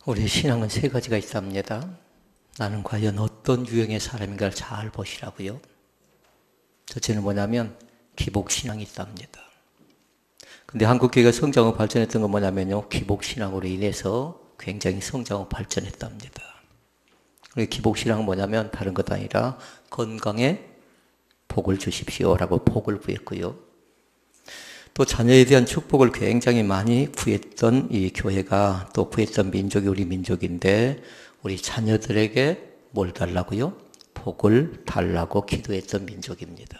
우리 신앙은 세 가지가 있답니다. 나는 과연 어떤 유형의 사람인가를 잘 보시라고요. 첫째는 뭐냐면 기복신앙이 있답니다. 근데 한국교회가 성장하고 발전했던 건 뭐냐면요, 기복신앙으로 인해서 굉장히 성장하고 발전했답니다. 기복신앙은 뭐냐면 다른 것 아니라 건강에 복을 주십시오라고 복을 구했고요. 또 자녀에 대한 축복을 굉장히 많이 구했던 이 교회가 또 구했던 민족이 우리 민족인데, 우리 자녀들에게 뭘 달라고요? 복을 달라고 기도했던 민족입니다.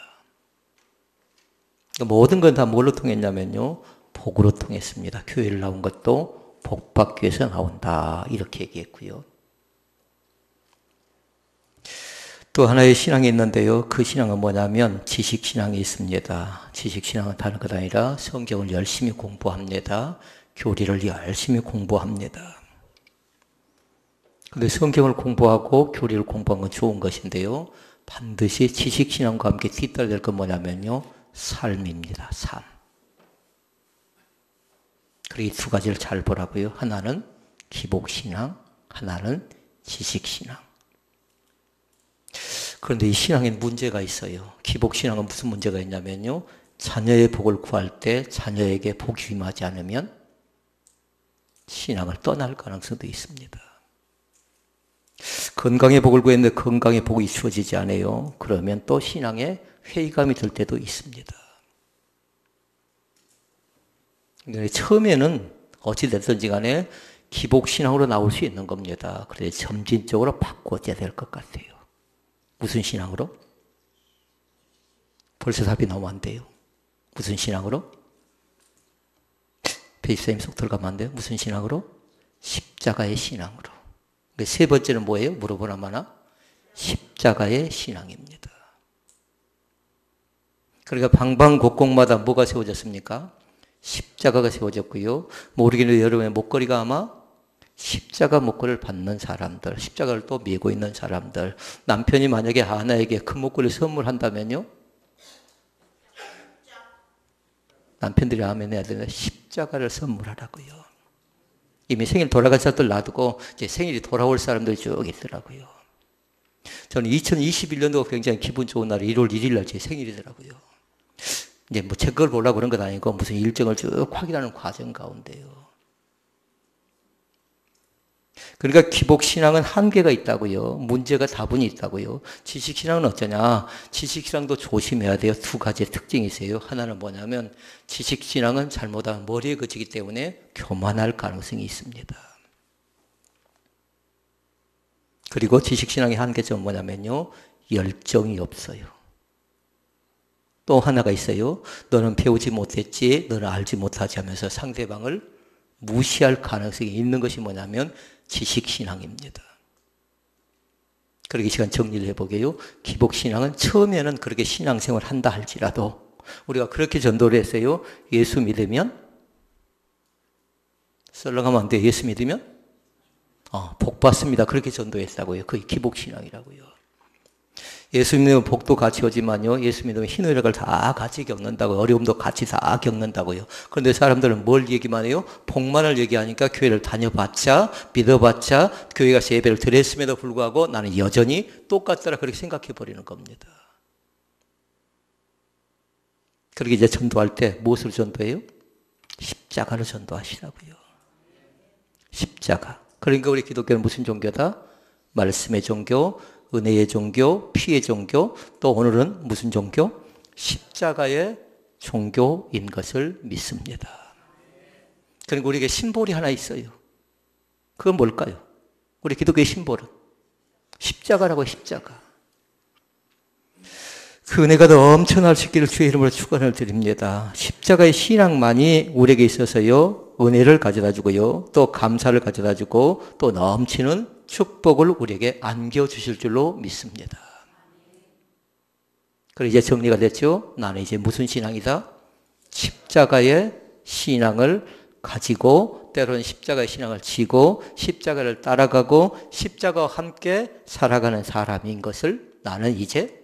모든 건 다 뭘로 통했냐면요, 복으로 통했습니다. 교회를 나온 것도 복 받기 위해서 나온다, 이렇게 얘기했고요. 또 하나의 신앙이 있는데요, 그 신앙은 뭐냐면 지식신앙이 있습니다. 지식신앙은 다른 것 아니라 성경을 열심히 공부합니다. 교리를 열심히 공부합니다. 근데 성경을 공부하고 교리를 공부하는 건 좋은 것인데요, 반드시 지식신앙과 함께 뒤따라야 될 건 뭐냐면요, 삶입니다. 삶. 그리고 이 두 가지를 잘 보라고요. 하나는 기복신앙, 하나는 지식신앙. 그런데 이 신앙엔 문제가 있어요. 기복신앙은 무슨 문제가 있냐면요, 자녀의 복을 구할 때 자녀에게 복이 임하지 않으면 신앙을 떠날 가능성도 있습니다. 건강의 복을 구했는데 건강의 복이 주어지지 않아요. 그러면 또 신앙에 회의감이 들 때도 있습니다. 처음에는 어찌됐든지 간에 기복신앙으로 나올 수 있는 겁니다. 그런데 점진적으로 바꿔야 될 것 같아요. 무슨 신앙으로? 벌써 답이 나오면 안 돼요. 무슨 신앙으로? 베이스님 속 들어가면 안 돼요. 무슨 신앙으로? 십자가의 신앙으로. 세 번째는 뭐예요? 물어보나마나 십자가의 신앙입니다. 그러니까 방방곡곡마다 뭐가 세워졌습니까? 십자가가 세워졌고요. 모르겠는데 여러분의 목걸이가 아마 십자가 목걸이를 받는 사람들, 십자가를 또 메고 있는 사람들, 남편이 만약에 하나에게 큰 목걸이를 선물한다면요, 남편들이 아멘 해야 되는데 십자가를 선물하라고요. 이미 생일 돌아간 사람들 놔두고 이제 생일이 돌아올 사람들이 쭉 있더라고요. 저는 2021년도가 굉장히 기분 좋은 날 1월 1일 날 제 생일이더라고요. 이제 뭐 제 걸 보려고 그런 건 아니고 무슨 일정을 쭉 확인하는 과정 가운데요. 그러니까 기복신앙은 한계가 있다고요. 문제가 다분히 있다고요. 지식신앙은 어쩌냐? 지식신앙도 조심해야 돼요. 두 가지의 특징이 있어요. 하나는 뭐냐면 지식신앙은 잘못하면 머리에 그치기 때문에 교만할 가능성이 있습니다. 그리고 지식신앙의 한계점은 뭐냐면요, 열정이 없어요. 또 하나가 있어요. 너는 배우지 못했지, 너는 알지 못하지 하면서 상대방을 무시할 가능성이 있는 것이 뭐냐면 지식신앙입니다. 그렇게 이 시간 정리를 해보게요. 기복신앙은 처음에는 그렇게 신앙생활을 한다 할지라도 우리가 그렇게 전도를 했어요. 예수 믿으면 썰렁하면 안 돼요. 예수 믿으면 복 받습니다. 그렇게 전도했다고요. 그게 기복신앙이라고요. 예수 믿으면 복도 같이 오지만요, 예수 믿으면 희노애락을 다 같이 겪는다고요. 어려움도 같이 다 겪는다고요. 그런데 사람들은 뭘 얘기만 해요? 복만을 얘기하니까 교회를 다녀봤자, 믿어봤자, 교회 가서 예배를 드렸음에도 불구하고 나는 여전히 똑같더라, 그렇게 생각해버리는 겁니다. 그렇게 이제 전도할 때 무엇으로 전도해요? 십자가로 전도하시라고요. 십자가. 그러니까 우리 기독교는 무슨 종교다? 말씀의 종교, 은혜의 종교, 피의 종교, 또 오늘은 무슨 종교? 십자가의 종교인 것을 믿습니다. 그러니까 우리에게 심볼이 하나 있어요. 그건 뭘까요? 우리 기독교의 심볼은 십자가라고. 십자가. 그 은혜가 넘쳐날 수 있기를 주의 이름으로 축원을 드립니다. 십자가의 신앙만이 우리에게 있어서요, 은혜를 가져다 주고요, 또 감사를 가져다 주고, 또 넘치는 축복을 우리에게 안겨주실 줄로 믿습니다. 그리고 이제 정리가 됐죠? 나는 이제 무슨 신앙이다? 십자가의 신앙을 가지고, 때로는 십자가의 신앙을 지고, 십자가를 따라가고, 십자가와 함께 살아가는 사람인 것을 나는 이제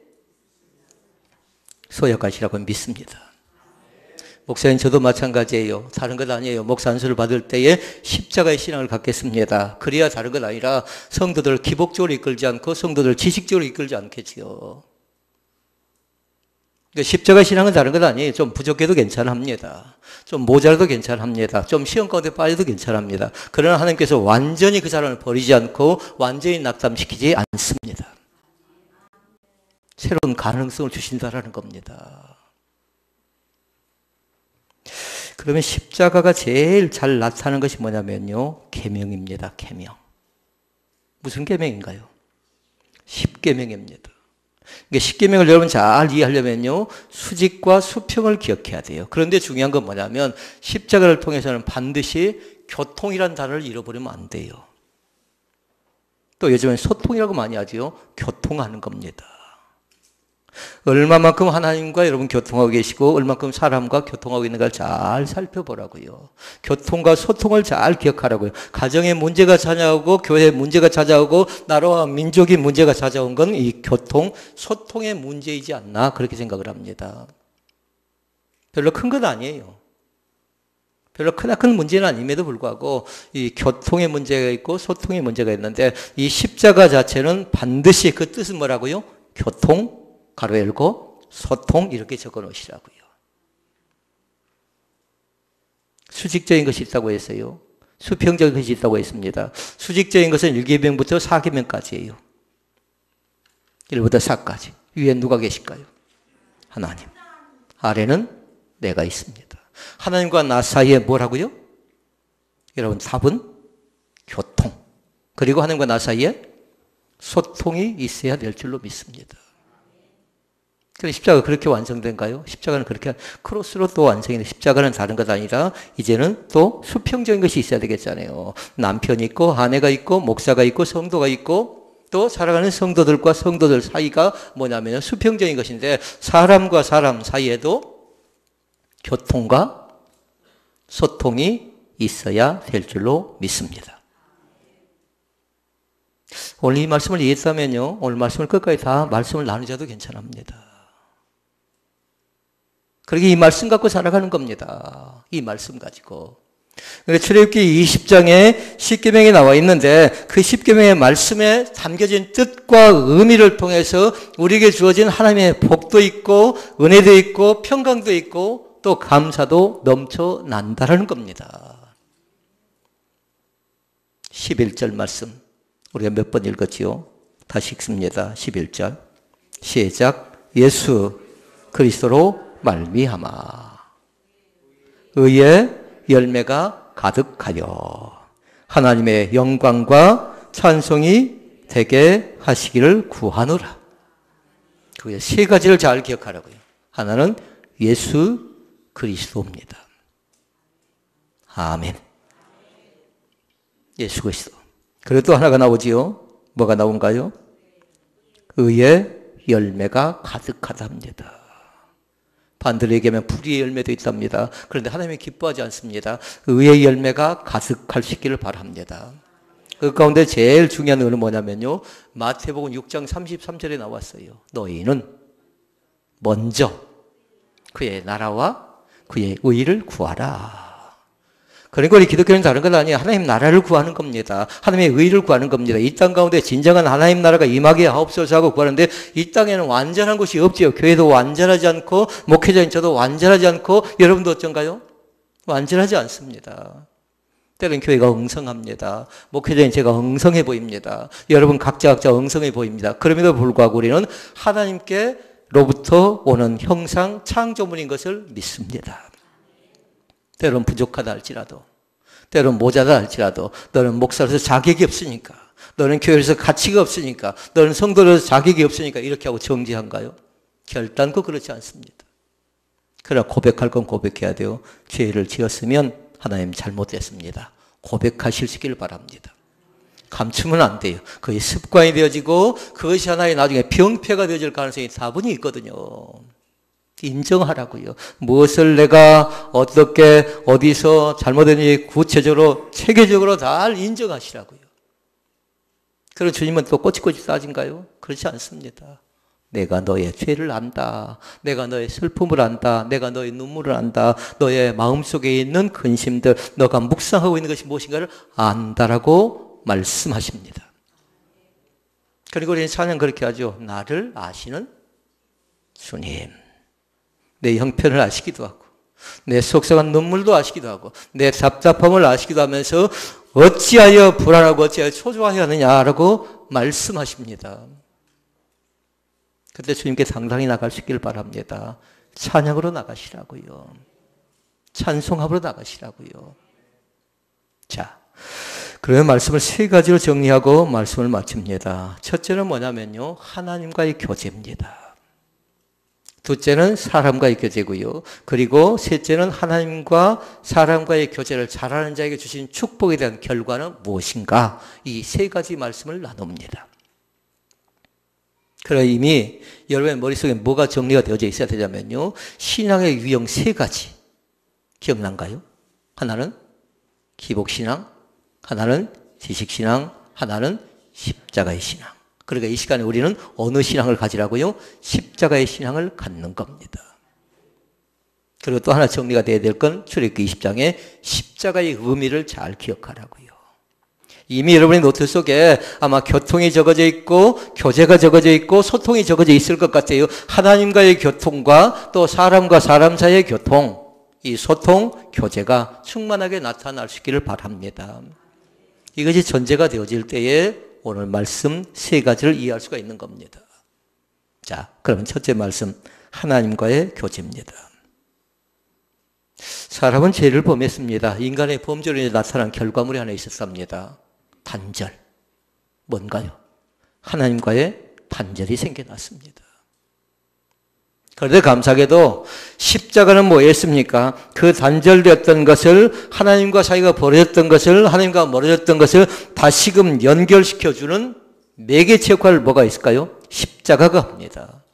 소유하시라고 믿습니다. 목사님 저도 마찬가지예요. 다른 것 아니에요. 목사 안수를 받을 때에 십자가의 신앙을 갖겠습니다. 그래야 다른 것 아니라 성도들을 기복적으로 이끌지 않고 성도들을 지식적으로 이끌지 않겠지요. 그러니까 십자가의 신앙은 다른 것 아니에요. 좀 부족해도 괜찮합니다. 좀 모자라도 괜찮합니다. 좀 시험 가운데 빠져도 괜찮합니다. 그러나 하나님께서 완전히 그 사람을 버리지 않고 완전히 낙담시키지 않습니다. 새로운 가능성을 주신다라는 겁니다. 그러면 십자가가 제일 잘 나타나는 것이 뭐냐면요. 계명입니다. 계명. 무슨 계명인가요? 십계명입니다. 그러니까 십계명을 여러분 잘 이해하려면요. 수직과 수평을 기억해야 돼요. 그런데 중요한 건 뭐냐면 십자가를 통해서는 반드시 교통이라는 단어를 잃어버리면 안 돼요. 또 요즘엔 소통이라고 많이 하죠. 교통하는 겁니다. 얼마만큼 하나님과 여러분 교통하고 계시고 얼마만큼 사람과 교통하고 있는가를 잘 살펴보라고요. 교통과 소통을 잘 기억하라고요. 가정에 문제가 찾아오고 교회에 문제가 찾아오고 나라와 민족이 문제가 찾아온 건 이 교통, 소통의 문제이지 않나 그렇게 생각을 합니다. 별로 큰 건 아니에요. 별로 크나큰 문제는 아님에도 불구하고 이 교통의 문제가 있고 소통의 문제가 있는데 이 십자가 자체는 반드시 그 뜻은 뭐라고요? 교통, 가로 열고 소통 이렇게 적어 놓으시라고요. 수직적인 것이 있다고 했어요. 수평적인 것이 있다고 했습니다. 수직적인 것은 1계명부터 4계명까지예요. 1부터 4까지. 위에 누가 계실까요? 하나님. 아래는 내가 있습니다. 하나님과 나 사이에 뭐라고요? 여러분 답은 교통. 그리고 하나님과 나 사이에 소통이 있어야 될 줄로 믿습니다. 그런데 십자가가 그렇게 완성된가요? 십자가는 그렇게 크로스로 또 완성이 돼. 십자가는 다른 것 아니라 이제는 또 수평적인 것이 있어야 되겠잖아요. 남편이 있고 아내가 있고 목사가 있고 성도가 있고 또 살아가는 성도들과 성도들 사이가 뭐냐면 수평적인 것인데 사람과 사람 사이에도 교통과 소통이 있어야 될 줄로 믿습니다. 오늘 이 말씀을 이해했다면요. 오늘 말씀을 끝까지 다 말씀을 나누셔도 괜찮습니다. 그렇게 이 말씀 갖고 살아가는 겁니다. 이 말씀 가지고. 그러니까 출애굽기 20장에 십계명이 나와 있는데 그 십계명의 말씀에 담겨진 뜻과 의미를 통해서 우리에게 주어진 하나님의 복도 있고 은혜도 있고 평강도 있고 또 감사도 넘쳐난다는 겁니다. 11절 말씀 우리가 몇 번 읽었지요? 다시 읽습니다. 11절 시작. 예수 그리스도로 말미암아 의의 열매가 가득하여 하나님의 영광과 찬송이 되게 하시기를 구하노라. 그 세 가지를 잘 기억하라고요. 하나는 예수 그리스도입니다. 아멘. 예수 그리스도. 그리고 또 하나가 나오지요. 뭐가 나온가요? 의의 열매가 가득하답니다. 반대로 얘기하면 불의의 열매도 있답니다. 그런데 하나님이 기뻐하지 않습니다. 의의 열매가 가득할 수 있기를 바랍니다. 그 가운데 제일 중요한 의는 뭐냐면요. 마태복음 6장 33절에 나왔어요. 너희는 먼저 그의 나라와 그의 의를 구하라. 그러니까 우리 기독교는 다른 건 아니에요. 하나님 나라를 구하는 겁니다. 하나님의 의를 구하는 겁니다. 이 땅 가운데 진정한 하나님 나라가 임하게 하옵소서 하고 구하는데 이 땅에는 완전한 것이 없지요. 교회도 완전하지 않고 목회자인 저도 완전하지 않고 여러분도 어쩐가요? 완전하지 않습니다. 때로는 교회가 엉성합니다. 목회자인 제가 엉성해 보입니다. 여러분 각자 엉성해 보입니다. 그럼에도 불구하고 우리는 하나님께로부터 오는 형상 창조물인 것을 믿습니다. 때로는 부족하다 할지라도 때로는 모자다 할지라도 너는 목사로서 자격이 없으니까 너는 교회에서 가치가 없으니까 너는 성도로서 자격이 없으니까 이렇게 하고 정지한가요? 결단코 그렇지 않습니다. 그러나 고백할 건 고백해야 돼요. 죄를 지었으면 하나님 잘못됐습니다. 고백하실 수 있기를 바랍니다. 감추면 안 돼요. 그게 습관이 되어지고 그것이 하나의 나중에 병폐가 되어질 가능성이 다분히 있거든요. 인정하라고요. 무엇을 내가 어떻게 어디서 잘못했는지 구체적으로 체계적으로 잘 인정하시라고요. 그럼 주님은 또 꼬치꼬치 따진가요? 그렇지 않습니다. 내가 너의 죄를 안다. 내가 너의 슬픔을 안다. 내가 너의 눈물을 안다. 너의 마음속에 있는 근심들, 너가 묵상하고 있는 것이 무엇인가를 안다라고 말씀하십니다. 그리고 우리는 찬양 그렇게 하죠. 나를 아시는 주님. 내 형편을 아시기도 하고 내 속상한 눈물도 아시기도 하고 내 답답함을 아시기도 하면서 어찌하여 불안하고 어찌하여 초조하여 하느냐라고 말씀하십니다. 그때 주님께 당당히 나갈 수 있기를 바랍니다. 찬양으로 나가시라고요. 찬송함으로 나가시라고요. 자, 그러면 말씀을 세 가지로 정리하고 말씀을 마칩니다. 첫째는 뭐냐면요, 하나님과의 교제입니다. 둘째는 사람과의 교제고요. 그리고 셋째는 하나님과 사람과의 교제를 잘하는 자에게 주신 축복에 대한 결과는 무엇인가? 이 세 가지 말씀을 나눕니다. 그래 이미 여러분의 머릿속에 뭐가 정리가 되어져 있어야 되냐면요, 신앙의 유형 세 가지 기억난가요? 하나는 기복신앙, 하나는 지식신앙, 하나는 십자가의 신앙. 그러니까 이 시간에 우리는 어느 신앙을 가지라고요? 십자가의 신앙을 갖는 겁니다. 그리고 또 하나 정리가 돼야 될 건 출애굽기 20장에 십자가의 의미를 잘 기억하라고요. 이미 여러분의 노트 속에 아마 교통이 적어져 있고 교제가 적어져 있고 소통이 적어져 있을 것 같아요. 하나님과의 교통과 또 사람과 사람 사이의 교통, 이 소통, 교제가 충만하게 나타날 수 있기를 바랍니다. 이것이 전제가 되어질 때에 오늘 말씀 세 가지를 이해할 수가 있는 겁니다. 자, 그러면 첫째 말씀, 하나님과의 교제입니다. 사람은 죄를 범했습니다. 인간의 범죄로 인해 나타난 결과물이 하나 있었습니다. 단절. 뭔가요? 하나님과의 단절이 생겨났습니다. 그런데 감사하게도 십자가는 뭐였습니까? 그 단절되었던 것을, 하나님과 사이가 벌어졌던 것을, 하나님과 멀어졌던 것을 다시금 연결시켜주는 매개체 역할을 뭐가 있을까요? 십자가가 합니다.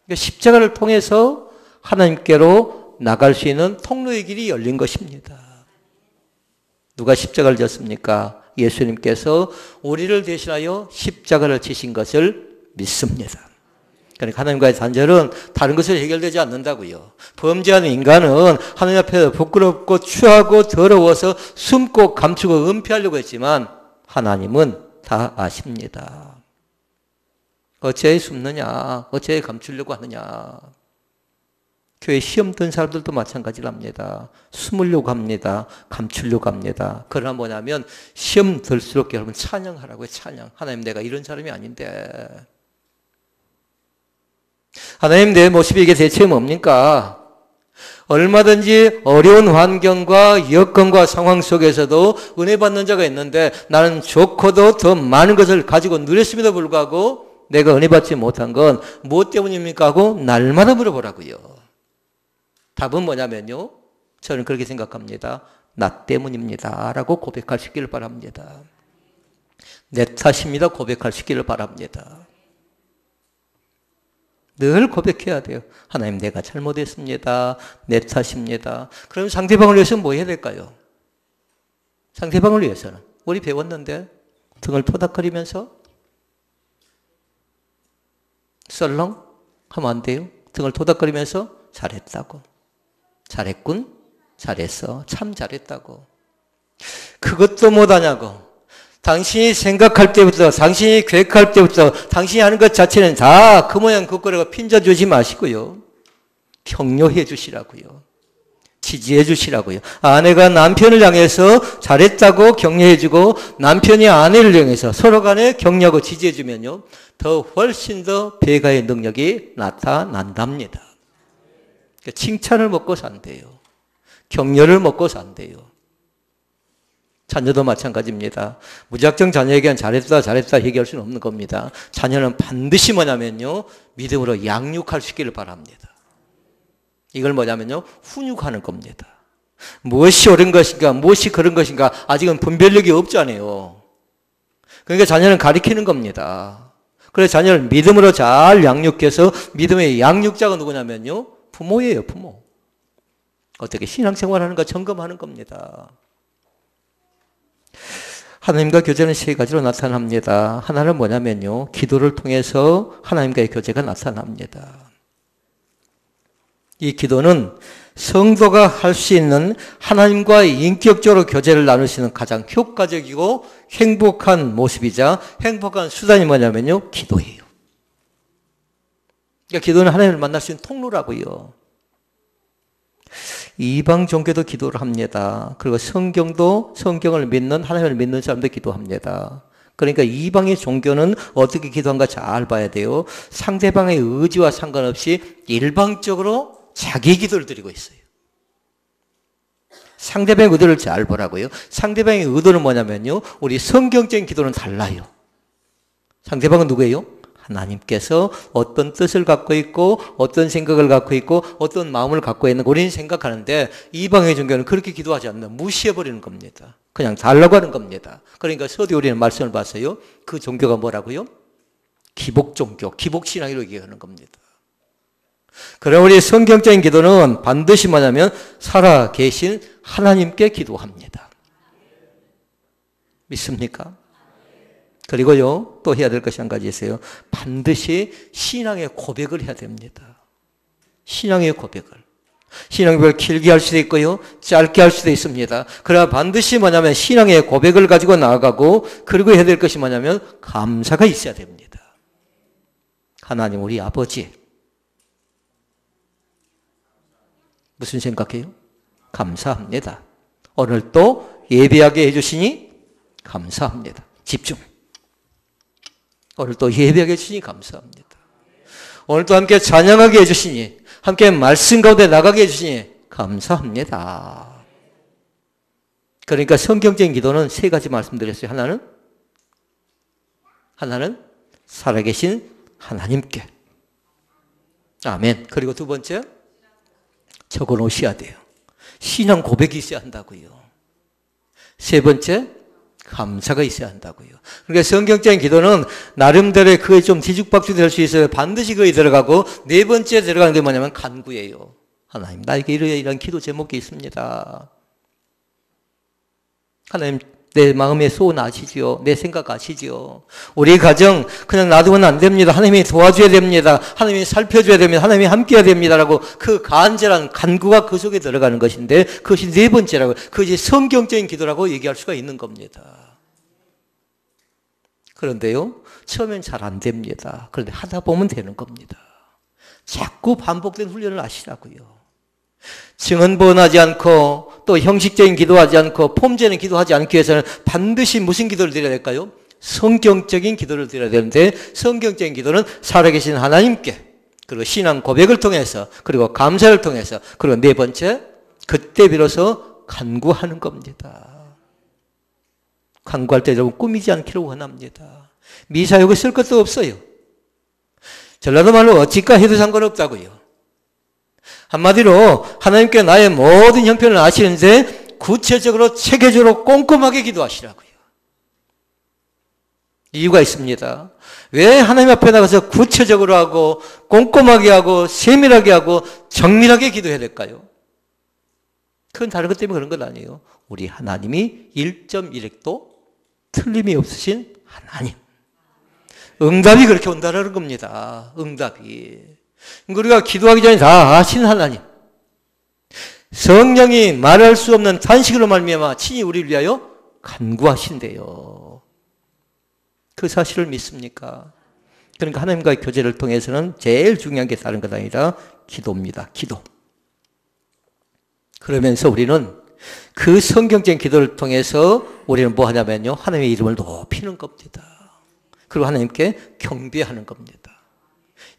그러니까 십자가를 통해서 하나님께로 나갈 수 있는 통로의 길이 열린 것입니다. 누가 십자가를 졌습니까? 예수님께서 우리를 대신하여 십자가를 지신 것을 믿습니다. 그러니까 하나님과의 단절은 다른 것으로 해결되지 않는다고요. 범죄하는 인간은 하나님 앞에서 부끄럽고 추하고 더러워서 숨고 감추고 은폐하려고 했지만 하나님은 다 아십니다. 어찌해 숨느냐? 어찌해 감추려고 하느냐? 교회 시험 든 사람들도 마찬가지랍니다. 숨으려고 합니다. 감추려고 합니다. 그러나 뭐냐면 시험 들수록 여러분 찬양하라고요. 찬양. 하나님, 내가 이런 사람이 아닌데. 하나님, 내 모습이 이게 대체 뭡니까? 얼마든지 어려운 환경과 여건과 상황 속에서도 은혜 받는 자가 있는데 나는 좋고도 더 많은 것을 가지고 누렸음에도 불구하고 내가 은혜 받지 못한 건 무엇 때문입니까? 하고 날마다 물어보라고요. 답은 뭐냐면요, 저는 그렇게 생각합니다. 나 때문입니다 라고 고백할 수 있기를 바랍니다. 내 탓입니다 고백할 수 있기를 바랍니다. 늘 고백해야 돼요. 하나님, 내가 잘못했습니다. 내 탓입니다. 그럼 상대방을 위해서는 뭐 해야 될까요? 상대방을 위해서는 우리 배웠는데 등을 토닥거리면서 썰렁 하면 안 돼요. 등을 토닥거리면서 잘했다고, 잘했군, 잘했어, 참 잘했다고. 그것도 못하냐고. 당신이 생각할 때부터, 당신이 계획할 때부터, 당신이 하는 것 자체는 다 그 모양 그 꼴이라고 핀져주지 마시고요. 격려해 주시라고요. 지지해 주시라고요. 아내가 남편을 향해서 잘했다고 격려해 주고 남편이 아내를 향해서 서로 간에 격려하고 지지해 주면요, 더 훨씬 더 배가의 능력이 나타난답니다. 그러니까 칭찬을 먹고 산대요. 격려를 먹고 산대요. 자녀도 마찬가지입니다. 무작정 자녀에게는 잘했다 잘했다 얘기할 수는 없는 겁니다. 자녀는 반드시 뭐냐면요, 믿음으로 양육할 수 있기를 바랍니다. 이걸 뭐냐면요, 훈육하는 겁니다. 무엇이 옳은 것인가 무엇이 그런 것인가 아직은 분별력이 없잖아요. 그러니까 자녀는 가리키는 겁니다. 그래서 자녀를 믿음으로 잘 양육해서, 믿음의 양육자가 누구냐면요, 부모예요. 부모. 어떻게 신앙생활하는가 점검하는 겁니다. 하나님과 교제는 세 가지로 나타납니다. 하나는 뭐냐면요, 기도를 통해서 하나님과의 교제가 나타납니다. 이 기도는 성도가 할 수 있는 하나님과 인격적으로 교제를 나눌 수 있는 가장 효과적이고 행복한 모습이자 행복한 수단이 뭐냐면요, 기도예요. 그러니까 기도는 하나님을 만날 수 있는 통로라고요. 이방 종교도 기도를 합니다. 그리고 성경을 믿는, 하나님을 믿는 사람도 기도합니다. 그러니까 이방의 종교는 어떻게 기도한가 잘 봐야 돼요. 상대방의 의지와 상관없이 일방적으로 자기 기도를 드리고 있어요. 상대방의 의도를 잘 보라고요. 상대방의 의도는 뭐냐면요, 우리 성경적인 기도는 달라요. 상대방은 누구예요? 하나님께서 어떤 뜻을 갖고 있고 어떤 생각을 갖고 있고 어떤 마음을 갖고 있는 거 우리는 생각하는데, 이방의 종교는 그렇게 기도하지 않는다. 무시해버리는 겁니다. 그냥 달라고 하는 겁니다. 그러니까 서두에 우리는 말씀을 봤어요. 그 종교가 뭐라고요? 기복종교, 기복신앙이라고 얘기하는 겁니다. 그럼 우리 성경적인 기도는 반드시 뭐냐면 살아계신 하나님께 기도합니다. 믿습니까? 그리고요, 또 해야 될 것이 한 가지 있어요. 반드시 신앙의 고백을 해야 됩니다. 신앙의 고백을. 신앙의 고백을 길게 할 수도 있고요, 짧게 할 수도 있습니다. 그러나 반드시 뭐냐면 신앙의 고백을 가지고 나아가고, 그리고 해야 될 것이 뭐냐면 감사가 있어야 됩니다. 하나님 우리 아버지, 무슨 생각해요? 감사합니다. 오늘 또 예배하게 해주시니 감사합니다. 집중. 오늘 또 예배하게 해주시니 감사합니다. 오늘 또 함께 찬양하게 해주시니, 함께 말씀 가운데 나가게 해주시니 감사합니다. 그러니까 성경적인 기도는 세 가지 말씀드렸어요. 하나는 살아계신 하나님께. 아멘. 그리고 두 번째, 적어 놓으셔야 돼요. 신앙 고백이 있어야 한다고요. 세 번째, 감사가 있어야 한다고요. 그러니까 성경적인 기도는 나름대로의 그에 좀 뒤죽박죽 될 수 있어요. 반드시 그에 들어가고, 네 번째 들어가는 게 뭐냐면 간구예요. 하나님, 나에게 이런 기도 제목이 있습니다. 하나님, 내 마음의 소원 아시지요? 내 생각 아시지요? 우리 가정 그냥 놔두면 안 됩니다. 하나님이 도와줘야 됩니다. 하나님이 살펴줘야 됩니다. 하나님이 함께해야 됩니다라고 그 간절한 간구가 그 속에 들어가는 것인데, 그것이 네 번째라고, 그것이 성경적인 기도라고 얘기할 수가 있는 겁니다. 그런데요, 처음엔 잘 안 됩니다. 그런데 하다 보면 되는 겁니다. 자꾸 반복된 훈련을 하시라고요. 증언번하지 않고 또 형식적인 기도하지 않고 폼제는 기도하지 않기 위해서는 반드시 무슨 기도를 드려야 될까요? 성경적인 기도를 드려야 되는데, 성경적인 기도는 살아계신 하나님께, 그리고 신앙 고백을 통해서, 그리고 감사를 통해서, 그리고 네 번째, 그때 비로소 간구하는 겁니다. 간구할 때 여러분 꾸미지 않기를 원합니다. 미사역을 쓸 것도 없어요. 전라도 말로 어찌까 해도 상관없다고요. 한마디로 하나님께 나의 모든 형편을 아시는데 구체적으로 체계적으로 꼼꼼하게 기도하시라고요. 이유가 있습니다. 왜 하나님 앞에 나가서 구체적으로 하고 꼼꼼하게 하고 세밀하게 하고 정밀하게 기도해야 될까요? 그건 다른 것 때문에 그런 건 아니에요. 우리 하나님이 1.1핵도 틀림이 없으신 하나님. 응답이 그렇게 온다는 겁니다. 응답이. 우리가 기도하기 전에 다 아시는 하나님, 성령이 말할 수 없는 탄식으로 말미암아 친히 우리를 위하여 간구하신대요. 그 사실을 믿습니까? 그러니까 하나님과의 교제를 통해서는 제일 중요한 게 다른 것 아니라 기도입니다. 기도. 그러면서 우리는 그 성경적인 기도를 통해서 우리는 뭐 하냐면요, 하나님의 이름을 높이는 겁니다. 그리고 하나님께 경배하는 겁니다.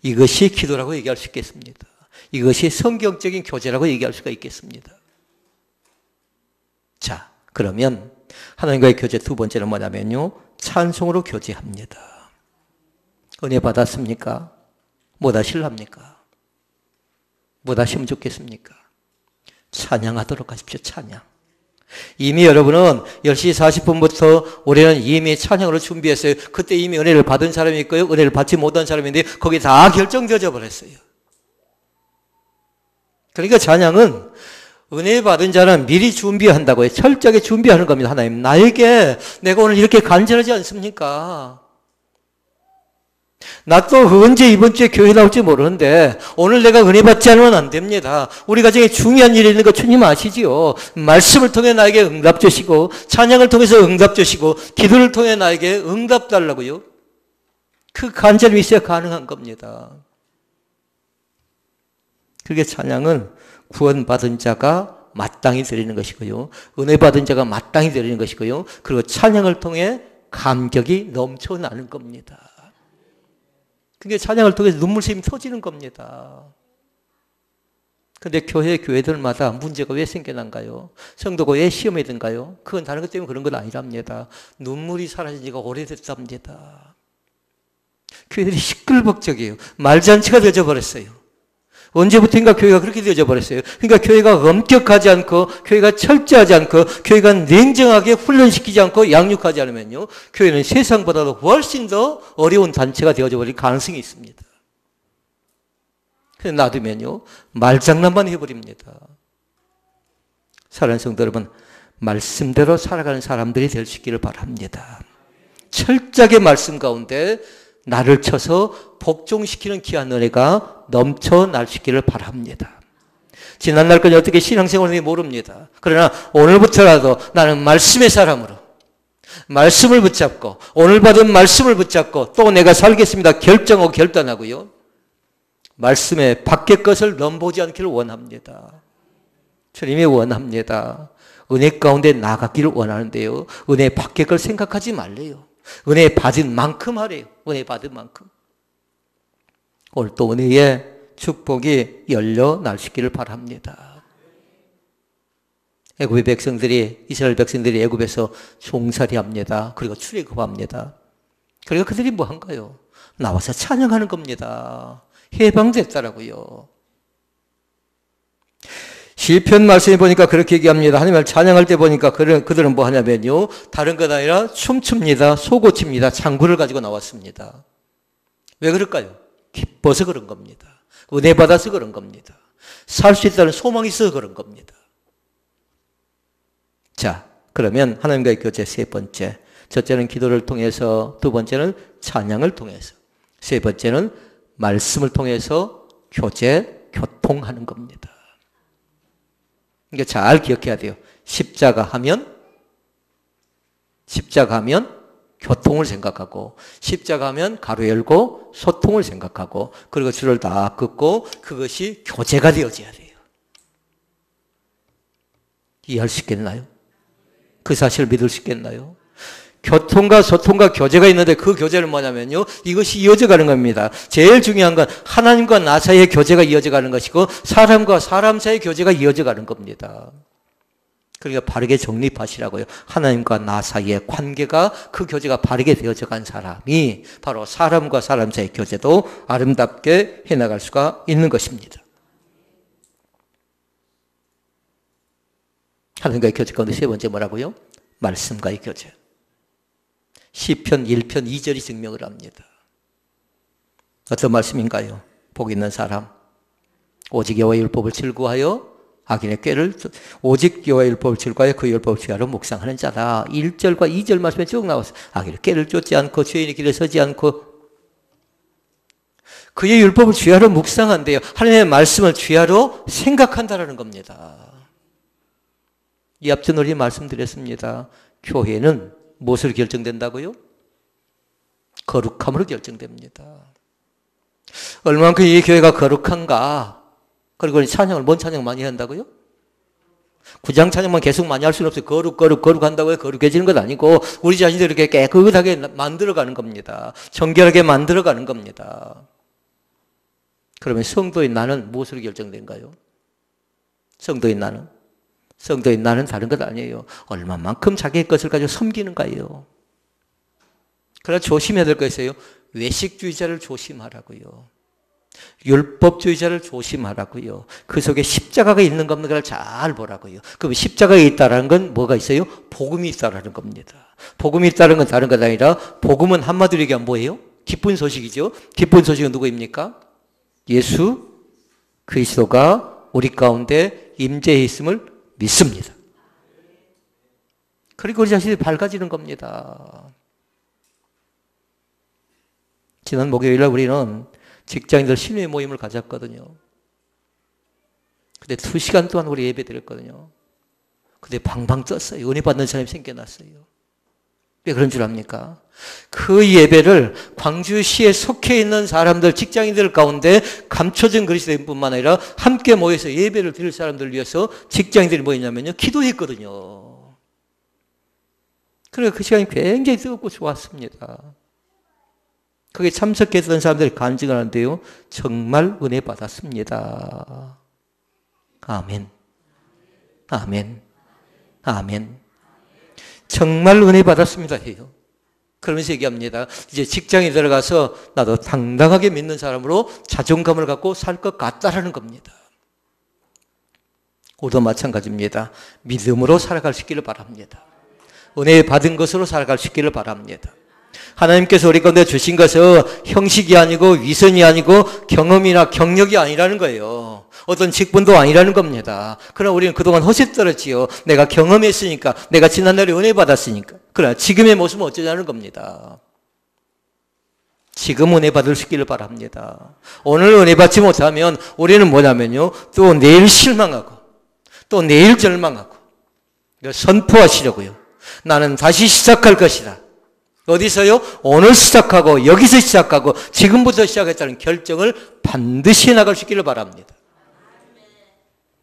이것이 기도라고 얘기할 수 있겠습니다. 이것이 성경적인 교제라고 얘기할 수가 있겠습니다. 자, 그러면 하나님과의 교제 두 번째는 뭐냐면요, 찬송으로 교제합니다. 은혜 받았습니까? 못 하실랍니까? 못 하시면 좋겠습니까? 찬양하도록 하십시오. 찬양. 이미 여러분은 10시 40분부터 우리는 이미 찬양으로 준비했어요. 그때 이미 은혜를 받은 사람이 있고요, 은혜를 받지 못한 사람이 있는데 거기 다 결정되어져 버렸어요. 그러니까 찬양은 은혜 받은 자는 미리 준비한다고요. 철저하게 준비하는 겁니다. 하나님, 나에게 내가 오늘 이렇게 간절하지 않습니까? 나 또 언제 이번 주에 교회 나올지 모르는데 오늘 내가 은혜 받지 않으면 안 됩니다. 우리 가정에 중요한 일이 있는 거 주님 아시지요. 말씀을 통해 나에게 응답 주시고 찬양을 통해서 응답 주시고 기도를 통해 나에게 응답 달라고요. 그 간절함이 있어야 가능한 겁니다. 그게 찬양은 구원받은 자가 마땅히 드리는 것이고요. 은혜 받은 자가 마땅히 드리는 것이고요. 그리고 찬양을 통해 감격이 넘쳐나는 겁니다. 그게 찬양을 통해서 눈물샘이 터지는 겁니다. 그런데 교회들마다 문제가 왜 생겨난가요? 성도가 왜 시험에 든가요? 그건 다른 것 때문에 그런 건 아니랍니다. 눈물이 사라진 지가 오래됐답니다. 교회들이 시끌벅적이에요. 말잔치가 되어버렸어요. 언제부터인가 교회가 그렇게 되어져 버렸어요. 그러니까 교회가 엄격하지 않고, 교회가 철저하지 않고, 교회가 냉정하게 훈련시키지 않고 양육하지 않으면요, 교회는 세상보다도 훨씬 더 어려운 단체가 되어져 버릴 가능성이 있습니다. 그래서 놔두면요, 말장난만 해버립니다. 사랑하는 성도 여러분, 말씀대로 살아가는 사람들이 될 수 있기를 바랍니다. 철저하게 말씀 가운데 나를 쳐서 복종시키는 귀한 은혜가 넘쳐날 수 있기를 바랍니다. 지난날까지 어떻게 신앙생활을 모릅니다. 그러나 오늘부터라도 나는 말씀의 사람으로 말씀을 붙잡고 오늘 받은 말씀을 붙잡고 또 내가 살겠습니다. 결정하고 결단하고요. 말씀의 밖의 것을 넘보지 않기를 원합니다. 주님이 원합니다. 은혜 가운데 나가기를 원하는데요. 은혜 밖의 걸 생각하지 말래요. 은혜 받은 만큼 하래요. 은혜 받은 만큼. 오늘 또 은혜의 축복이 열려 날시기를 바랍니다. 애굽의 백성들이, 이스라엘 백성들이 애굽에서 종살이합니다. 그리고 출애굽합니다. 그리고 그들이 뭐 한가요? 나와서 찬양하는 겁니다. 해방됐다라고요. 시편 말씀에 보니까 그렇게 얘기합니다. 하나님을 찬양할 때 보니까 그들은 뭐 하냐면요, 다른 것 아니라 춤춥니다. 소고칩니다. 장구를 가지고 나왔습니다. 왜 그럴까요? 기뻐서 그런 겁니다. 은혜 받아서 그런 겁니다. 살 수 있다는 소망이 있어서 그런 겁니다. 자, 그러면 하나님과의 교제 세 번째. 첫째는 기도를 통해서, 두 번째는 찬양을 통해서, 세 번째는 말씀을 통해서 교통하는 겁니다. 이게 잘 기억해야 돼요. 십자가 하면 교통을 생각하고, 십자가 하면 가로 열고 소통을 생각하고, 그리고 줄을 다 긋고 그것이 교제가 되어져야 돼요. 이해할 수 있겠나요? 그 사실을 믿을 수 있겠나요? 교통과 소통과 교제가 있는데 그 교제는 뭐냐면요, 이것이 이어져 가는 겁니다. 제일 중요한 건 하나님과 나 사이의 교제가 이어져 가는 것이고, 사람과 사람 사이의 교제가 이어져 가는 겁니다. 그러니까 바르게 정립하시라고요. 하나님과 나 사이의 관계가, 그 교제가 바르게 되어져 간 사람이 바로 사람과 사람 사이의 교제도 아름답게 해나갈 수가 있는 것입니다. 하나님과의 교제 가운데 세 번째 뭐라고요? 말씀과의 교제. 시편 1편 2절이 증명을 합니다. 어떤 말씀인가요? 복 있는 사람, 오직 여호와의 율법을 즐거워하여 악인의 꾀를, 오직 여호와의 율법을 즐거워하여 그 율법을 주야로 묵상하는 자다. 1절과 2절 말씀에 쭉 나왔어요. 악인의 꾀를 쫓지 않고 죄인의 길에 서지 않고 그의 율법을 주야로 묵상한대요. 하나님의 말씀을 주야로 생각한다라는 겁니다. 이 앞전 우리 말씀드렸습니다. 교회는 무엇으로 결정된다고요? 거룩함으로 결정됩니다. 얼마만큼 이 교회가 거룩한가? 그리고 찬양을, 뭔 찬양 많이 한다고요? 구장 찬양만 계속 많이 할 수는 없어요. 거룩한다고 해서 거룩해지는 것 아니고 우리 자신들을 이렇게 깨끗하게 만들어가는 겁니다. 정결하게 만들어가는 겁니다. 그러면 성도인 나는 무엇으로 결정된가요? 성도인 나는 다른 것 아니에요. 얼마만큼 자기의 것을 가지고 섬기는가요? 그러나 조심해야 될 것이에요. 외식주의자를 조심하라고요. 율법주의자를 조심하라고요. 그 속에 십자가가 있는 겁니다를 잘 보라고요. 그럼 십자가가 있다는 건 뭐가 있어요? 복음이 있다는 겁니다. 복음이 있다는 건 다른 것 아니라, 복음은 한마디로 얘기하면 뭐예요? 기쁜 소식이죠. 기쁜 소식은 누구입니까? 예수 그리스도가 우리 가운데 임재해 있음을 믿습니다. 그리고 우리 자신이 밝아지는 겁니다. 지난 목요일날 우리는 직장인들 신의 모임을 가졌거든요. 근데 2시간 동안 우리 예배 드렸거든요. 근데 방방 떴어요. 은혜 받는 사람이 생겨났어요. 왜 그런 줄 압니까? 그 예배를 광주시에 속해 있는 사람들, 직장인들 가운데 감춰진 그리스도인뿐만 아니라 함께 모여서 예배를 드릴 사람들을 위해서 직장인들이 뭐였냐면요, 기도했거든요. 그래서 그 시간이 굉장히 뜨겁고 좋았습니다. 거기에 참석했던 사람들이 간증을 하는데요, 정말 은혜 받았습니다. 아멘. 아멘. 아멘. 정말 은혜 받았습니다 해요. 그러면서 얘기합니다. 이제 직장에 들어가서 나도 당당하게 믿는 사람으로 자존감을 갖고 살 것 같다라는 겁니다. 우리도 마찬가지입니다. 믿음으로 살아갈 수 있기를 바랍니다. 은혜 받은 것으로 살아갈 수 있기를 바랍니다. 하나님께서 우리 가운데 주신 것은 형식이 아니고 위선이 아니고 경험이나 경력이 아니라는 거예요. 어떤 직분도 아니라는 겁니다. 그러나 우리는 그동안 허세떨었지요. 내가 경험했으니까, 내가 지난날에 은혜 받았으니까. 그러나 지금의 모습은 어쩌자는 겁니다. 지금 은혜 받을 수 있기를 바랍니다. 오늘 은혜 받지 못하면 우리는 뭐냐면요, 또 내일 실망하고 또 내일 절망하고 선포하시려고요. 나는 다시 시작할 것이다. 어디서요? 오늘 시작하고 여기서 시작하고 지금부터 시작했다는 결정을 반드시 해나갈 수 있기를 바랍니다.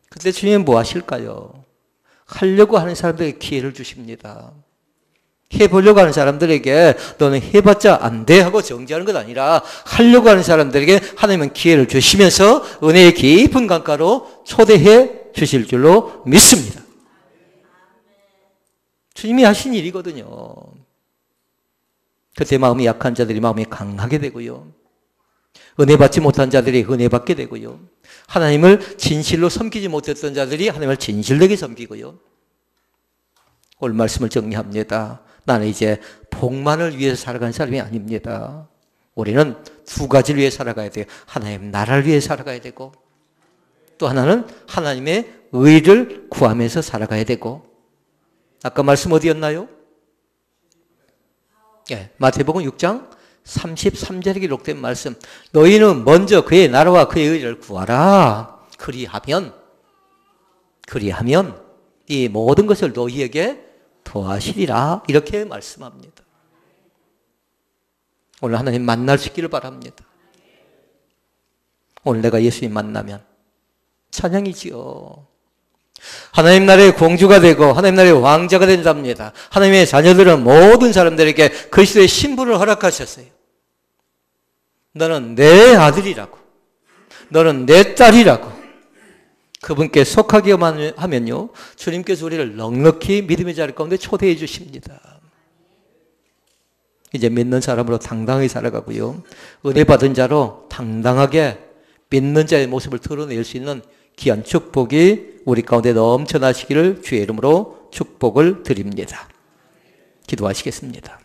그때 주님은 뭐 하실까요? 하려고 하는 사람들에게 기회를 주십니다. 해보려고 하는 사람들에게 너는 해봤자 안 돼 하고 정지하는 것 아니라 하려고 하는 사람들에게 하나님은 기회를 주시면서 은혜의 깊은 강가로 초대해 주실 줄로 믿습니다. 주님이 하신 일이거든요. 그때 마음이 약한 자들이 마음이 강하게 되고요. 은혜 받지 못한 자들이 은혜 받게 되고요. 하나님을 진실로 섬기지 못했던 자들이 하나님을 진실되게 섬기고요. 오늘 말씀을 정리합니다. 나는 이제 복만을 위해서 살아가는 사람이 아닙니다. 우리는 두 가지를 위해 살아가야 돼요. 하나님 나라를 위해 살아가야 되고, 또 하나는 하나님의 의를 구하면서 살아가야 되고. 아까 말씀 어디였나요? 예, 마태복음 6장 33절에 기록된 말씀. 너희는 먼저 그의 나라와 그의 의를 구하라. 그리하면 이 모든 것을 너희에게 더하시리라. 이렇게 말씀합니다. 오늘 하나님 만날 수 있기를 바랍니다. 오늘 내가 예수님 만나면 찬양이지요. 하나님 나라의 공주가 되고 하나님 나라의 왕자가 된답니다. 하나님의 자녀들은 모든 사람들에게 그리스도의 신분을 허락하셨어요. 너는 내 아들이라고, 너는 내 딸이라고 그분께 속하기만 하면요, 주님께서 우리를 넉넉히 믿음의 자리 가운데 초대해 주십니다. 이제 믿는 사람으로 당당하게 살아가고요, 은혜 받은 자로 당당하게 믿는 자의 모습을 드러낼 수 있는 귀한 축복이 우리 가운데 넘쳐나시기를 주의 이름으로 축복을 드립니다. 기도하시겠습니다.